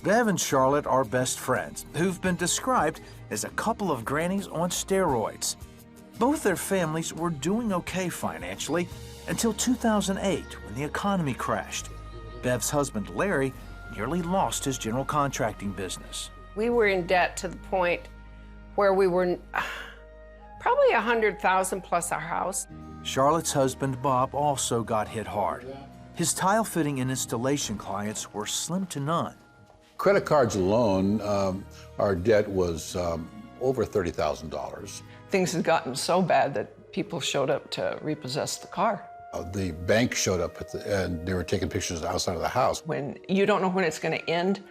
Bev and Charlotte are best friends who've been described as a couple of grannies on steroids. Both their families were doing okay financially until 2008 when the economy crashed. Bev's husband, Larry, nearly lost his general contracting business. We were in debt to the point where we were probably $100,000 plus our house. Charlotte's husband, Bob, also got hit hard. His tile fitting and installation clients were slim to none. Credit cards alone, our debt was over $30,000. Things had gotten so bad that people showed up to repossess the car. The bank showed up and they were taking pictures outside of the house. When you don't know when it's going to end,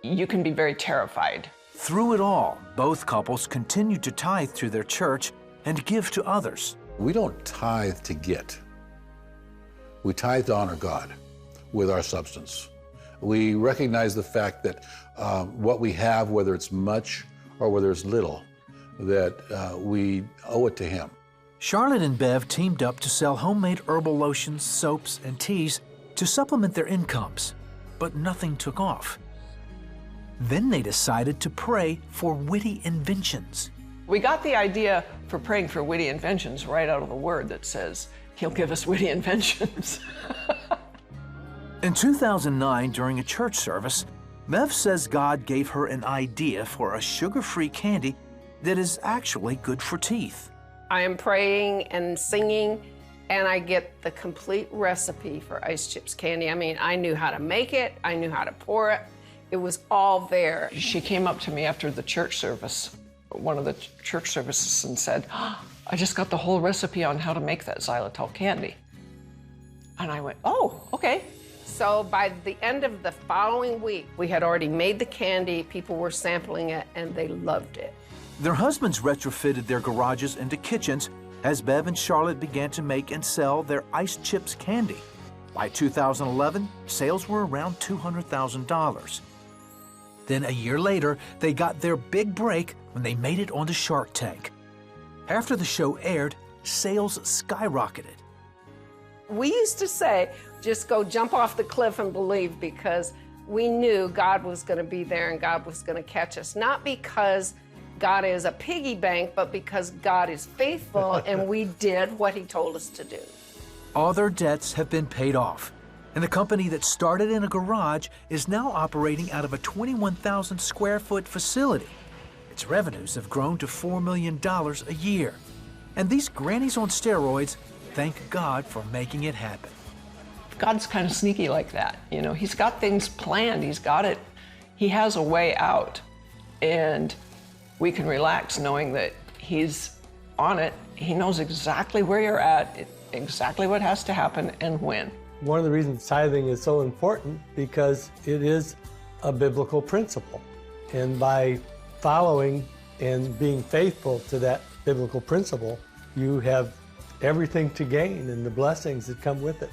you can be very terrified. Through it all, both couples continued to tithe to their church and give to others. We don't tithe to get. We tithe to honor God with our substance. We recognize the fact that what we have, whether it's much or whether it's little, that we owe it to Him. Charlotte and Bev teamed up to sell homemade herbal lotions, soaps, and teas to supplement their incomes, but nothing took off. Then they decided to pray for witty inventions. We got the idea for praying for witty inventions right out of the Word that says, He'll give us witty inventions. In 2009, during a church service, Bev says God gave her an idea for a sugar-free candy that is actually good for teeth. I am praying and singing, and I get the complete recipe for ice chips candy. I mean, I knew how to make it, I knew how to pour it. It was all there. She came up to me after the church service, one of the church services, and said, I just got the whole recipe on how to make that xylitol candy. And I went, oh, okay. So by the end of the following week, we had already made the candy, people were sampling it, and they loved it. Their husbands retrofitted their garages into kitchens as Bev and Charlotte began to make and sell their ice chips candy. By 2011, sales were around $200,000. Then a year later, they got their big break when they made it onto Shark Tank. After the show aired, sales skyrocketed. We used to say, just go jump off the cliff and believe, because we knew God was going to be there and God was going to catch us. Not because God is a piggy bank, but because God is faithful and we did what He told us to do. All their debts have been paid off, and the company that started in a garage is now operating out of a 21,000 square foot facility. Its revenues have grown to $4 million a year. And these grannies on steroids thank God for making it happen. God's kind of sneaky like that. You know, He's got things planned, He's got it. He has a way out, and we can relax knowing that He's on it. He knows exactly where you're at, exactly what has to happen and when. One of the reasons tithing is so important because it is a biblical principle. And by following and being faithful to that biblical principle, you have everything to gain and the blessings that come with it.